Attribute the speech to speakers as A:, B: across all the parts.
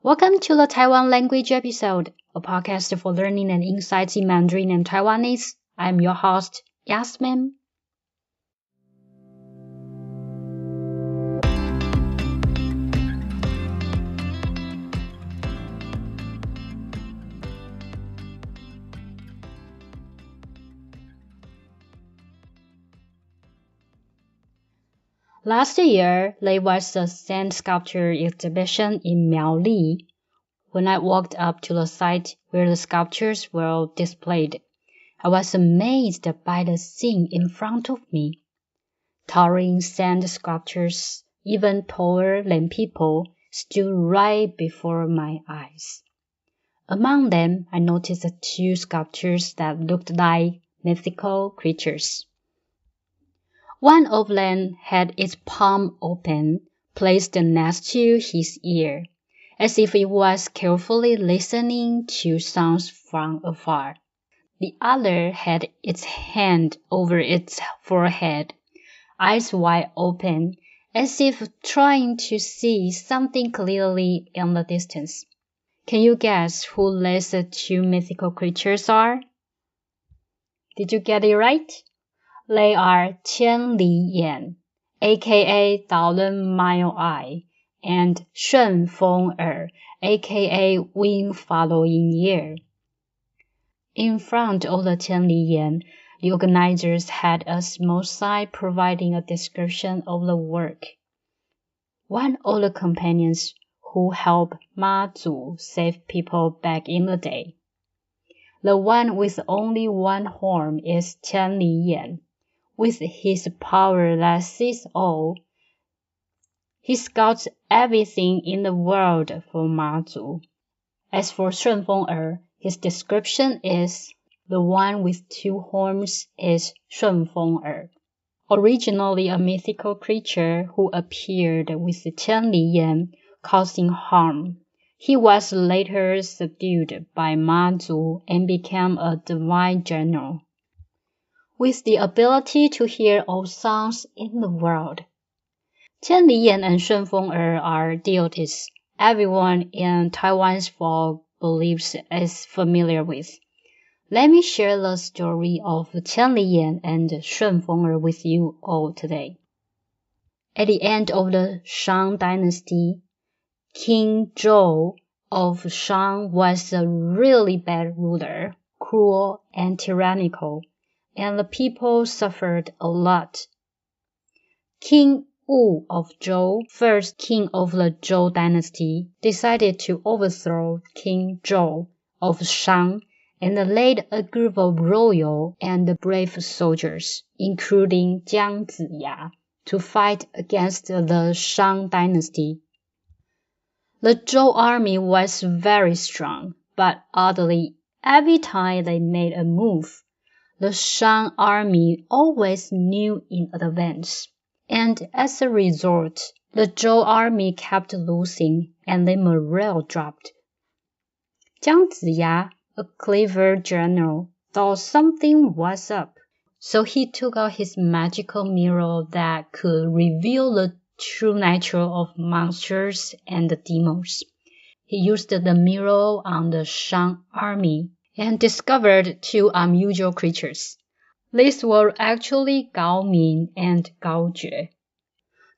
A: Welcome to the Taiwan language episode, a podcast for learning and insights in Mandarin and Taiwanese. I'm your host, Yasmin. Last year, there was a sand sculpture exhibition in Miaoli. When I walked up to the site where the sculptures were displayed, I was amazed by the scene in front of me. Towering sand sculptures, even taller than people, stood right before my eyes. Among them, I noticed two sculptures that looked like mythical creatures. One of them had its palm open, placed next to his ear, as if it was carefully listening to sounds from afar. The other had its hand over its forehead, eyes wide open, as if trying to see something clearly in the distance. Can you guess who these two mythical creatures are? Did you get it right? They are Qian Li Yan, aka Thousand Mile Eye, and Shun Feng aka Wind Following Year. In front of the Qian Li Yan, the organizers had a small sign providing a description of the work. One of the companions who helped Ma Zu save people back in the day. The one with only one horn is Qian Li Yan. With his power that sees all, he scouts everything in the world for Ma Zu. As for Shun Feng his description is, the one with two horns is Shun Feng originally a mythical creature who appeared with Qian Li Yan, causing harm. He was later subdued by Ma Zu and became a divine general, with the ability to hear all sounds in the world. Qian Li Yan and Shun Feng are deities everyone in Taiwan's folk beliefs is familiar with. Let me share the story of Qian Li Yan and Shun Feng with you all today. At the end of the Shang dynasty, King Zhou of Shang was a really bad ruler, cruel and tyrannical, and the people suffered a lot. King Wu of Zhou, first king of the Zhou dynasty, decided to overthrow King Zhou of Shang and led a group of royal and brave soldiers, including Jiang Ziya, to fight against the Shang dynasty. The Zhou army was very strong, but oddly, every time they made a move, the Shang army always knew in advance, and as a result, the Zhou army kept losing and their morale dropped. Jiang Ziya, a clever general, thought something was up, so he took out his magical mirror that could reveal the true nature of monsters and demons. He used the mirror on the Shang army and discovered two unusual creatures. These were actually Gao Min and Gao Jue.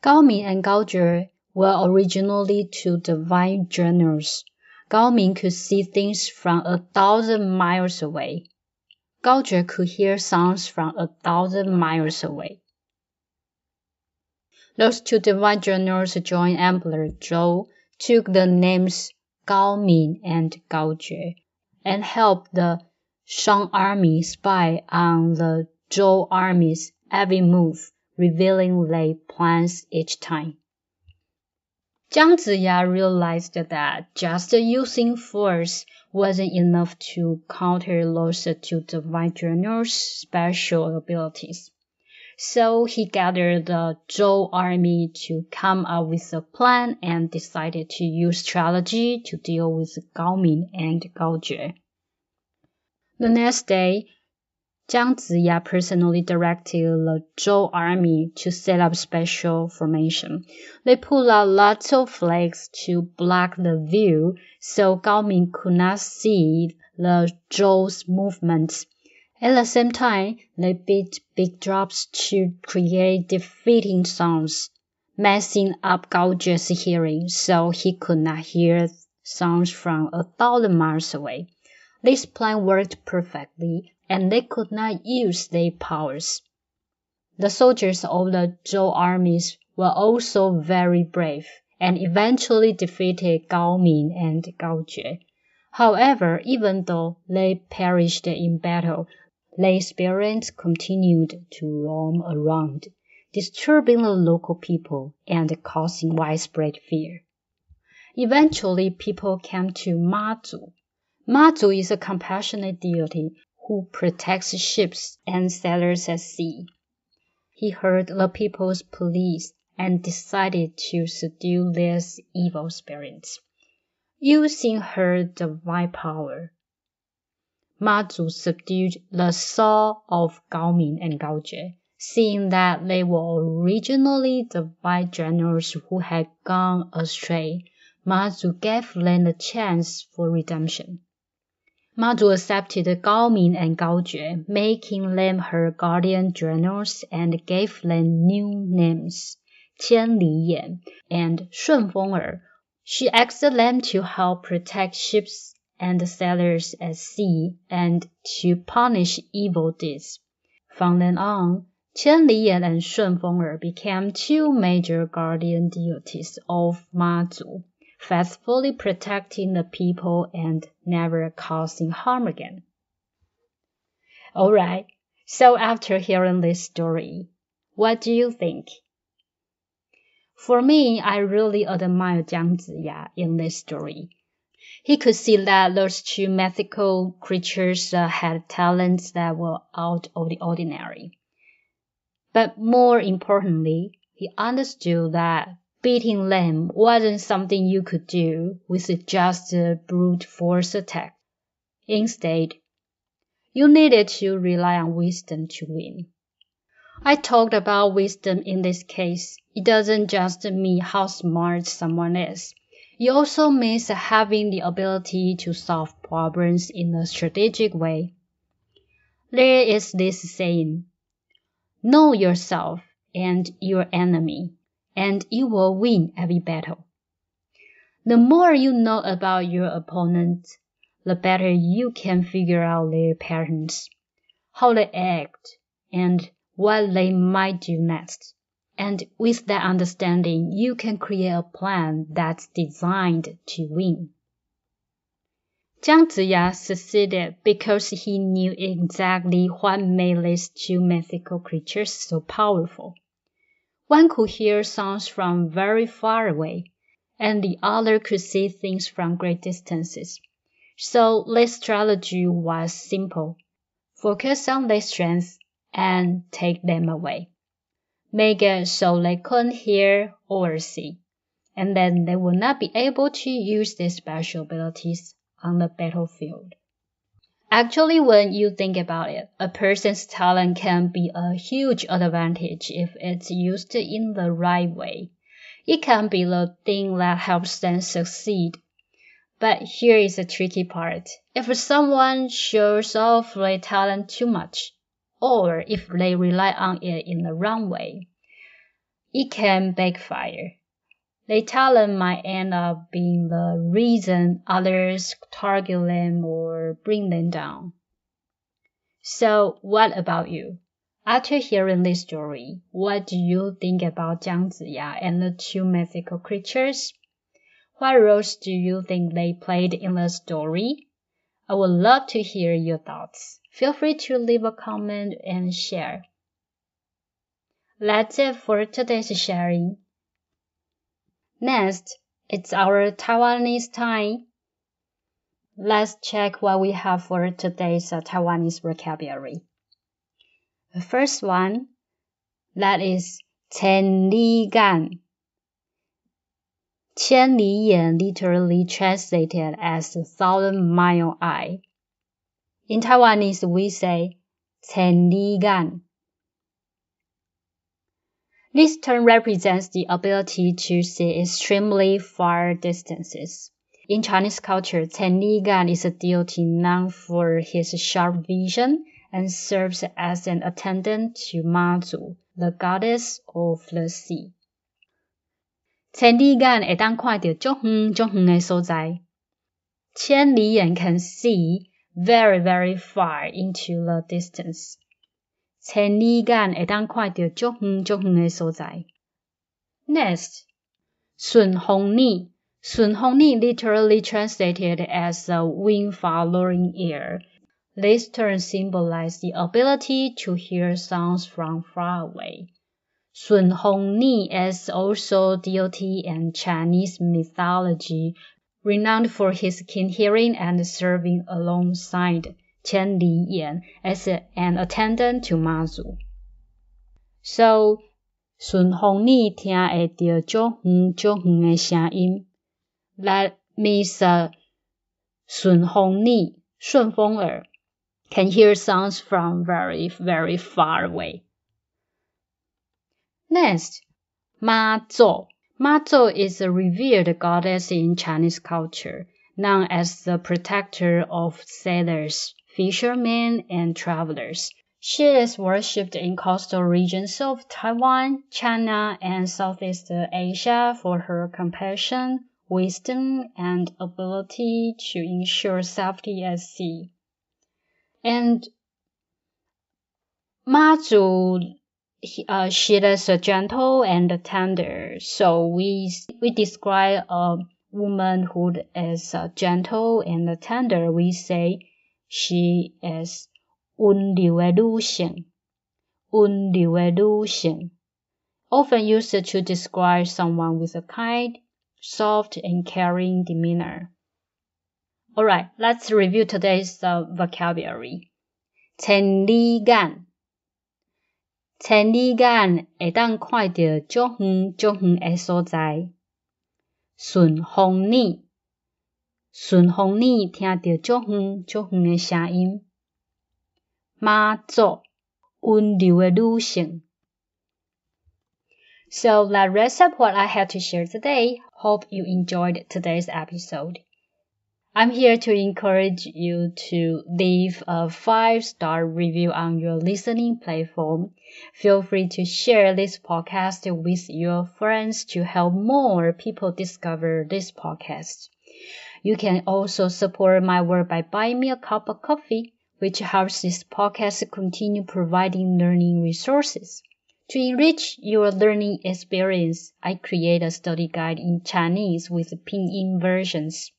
A: Gao Min and Gao Jue were originally two divine generals. Gao Min could see things from 1,000 miles away. Gao Jue could hear sounds from 1,000 miles away. Those two divine generals joined Emperor Zhou, took the names Gao Min and Gao Jue, and helped the Shang army spy on the Zhou army's every move, revealing their plans each time. Jiang Ziya realized that just using force wasn't enough to counter those two divine generals' special abilities. So he gathered the Zhou army to come up with a plan and decided to use strategy to deal with Gao Min and Gao Jue. The next day, Jiang Ziya personally directed the Zhou army to set up special formation. They pulled out lots of flags to block the view so Gao Ming could not see the Zhou's movements. At the same time, they beat big drums to create defeating sounds, messing up Gao Jue's hearing so he could not hear sounds from 1,000 miles away. This plan worked perfectly, and they could not use their powers. The soldiers of the Zhou armies were also very brave, and eventually defeated Gao Ming and Gao Jue. However, even though they perished in battle, their spirits continued to roam around, disturbing the local people and causing widespread fear. Eventually, people came to Ma-Zu. Ma-Zu is a compassionate deity who protects ships and sailors at sea. He heard the people's pleas and decided to subdue these evil spirits. Using her divine power, Ma-Zu subdued the soul of Gao Ming and Gao Jue, seeing that they were originally divine generals who had gone astray. Ma-Zu gave them a chance for redemption. Ma-Zu accepted Gao Ming and Gao Jue, making them her guardian generals and gave them new names, Qian Li Yan and Shun Feng Er. She asked them to help protect ships and sailors at sea and to punish evil deeds. From then on, Qian Li Yan and Shun Feng Er became two major guardian deities of Ma-Zu, faithfully protecting the people and never causing harm again. Alright, so after hearing this story, what do you think? For me, I really admire Jiang Ziya in this story. He could see that those two mythical creatures had talents that were out of the ordinary. But more importantly, he understood that beating them wasn't something you could do with just a brute force attack. Instead, you needed to rely on wisdom to win. I talked about wisdom in this case. It doesn't just mean how smart someone is. It also means having the ability to solve problems in a strategic way. There is this saying, know yourself and your enemy, and you will win every battle. The more you know about your opponent, the better you can figure out their patterns, how they act, and what they might do next. And with that understanding, you can create a plan that's designed to win. Jiang Ziya succeeded because he knew exactly what made these two mythical creatures so powerful. One could hear sounds from very far away, and the other could see things from great distances. So this strategy was simple. Focus on their strengths and take them away. Make it so they couldn't hear or see, and then they would not be able to use their special abilities on the battlefield. Actually, when you think about it, a person's talent can be a huge advantage if it's used in the right way. It can be the thing that helps them succeed. But here is the tricky part. If someone shows off their talent too much, or if they rely on it in the wrong way, it can backfire. Their talent might end up being the reason others target them or bring them down. So what about you? After hearing this story, what do you think about Jiang Ziya and the two mythical creatures? What roles do you think they played in the story? I would love to hear your thoughts. Feel free to leave a comment and share. That's it for today's sharing. Next, it's our Taiwanese time. Let's check what we have for today's Taiwanese vocabulary. The first one, that is 千里眼. 千里眼 literally translated as 1,000-mile eye. In Taiwanese, we say 千里眼. This term represents the ability to see extremely far distances. In Chinese culture, 千里眼 is a deity known for his sharp vision and serves as an attendant to Mazu, the goddess of the sea. 千里眼会当看到足远足远的所在。千里眼 can see very, very far into the distance. 千里眼会当看到足远足远的所在。Next, 顺风耳。顺风耳 literally translated as a wind following ear. This term symbolizes the ability to hear sounds from far away. 顺风耳 is also deity in Chinese mythology, renowned for his keen hearing and serving alongside 千里眼 as an attendant to Mazu. So, 顺风耳听会到足远足远的声音。That means 顺风耳顺风耳 can hear sounds from very, very far away. Next, 妈祖. Mazu is a revered goddess in Chinese culture, known as the protector of sailors, fishermen, and travelers. She is worshipped in coastal regions of Taiwan, China, and Southeast Asia for her compassion, wisdom, and ability to ensure safety at sea. And Mazu, she is gentle and tender. So we describe a woman who is gentle and tender. We say she is 温柔的女性. 温柔的女性, often used to describe someone with a kind, soft, and caring demeanor. Alright, let's review today's vocabulary. 千里眼. 千里眼会当看到足远足远的所在。顺风耳。顺风耳听到足远足远的声音。妈祖。温柔的女性。So that wraps up what I had to share today. Hope you enjoyed today's episode. I'm here to encourage you to leave a 5-star review on your listening platform. Feel free to share this podcast with your friends to help more people discover this podcast. You can also support my work by buying me a cup of coffee, which helps this podcast continue providing learning resources. To enrich your learning experience, I create a study guide in Chinese with pinyin versions.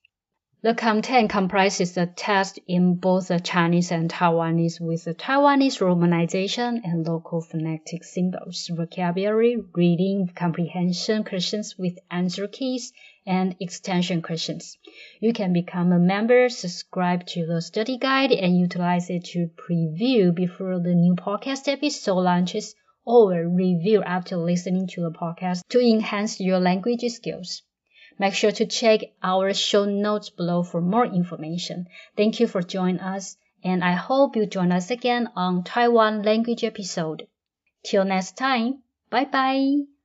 A: The content comprises a text in both Chinese and Taiwanese with Taiwanese romanization and local phonetic symbols, vocabulary, reading, comprehension questions with answer keys, and extension questions. You can become a member, subscribe to the study guide, and utilize it to preview before the new podcast episode launches or review after listening to the podcast to enhance your language skills. Make sure to check our show notes below for more information. Thank you for joining us, and I hope you join us again on Taiwan language episode. Till next time, bye bye!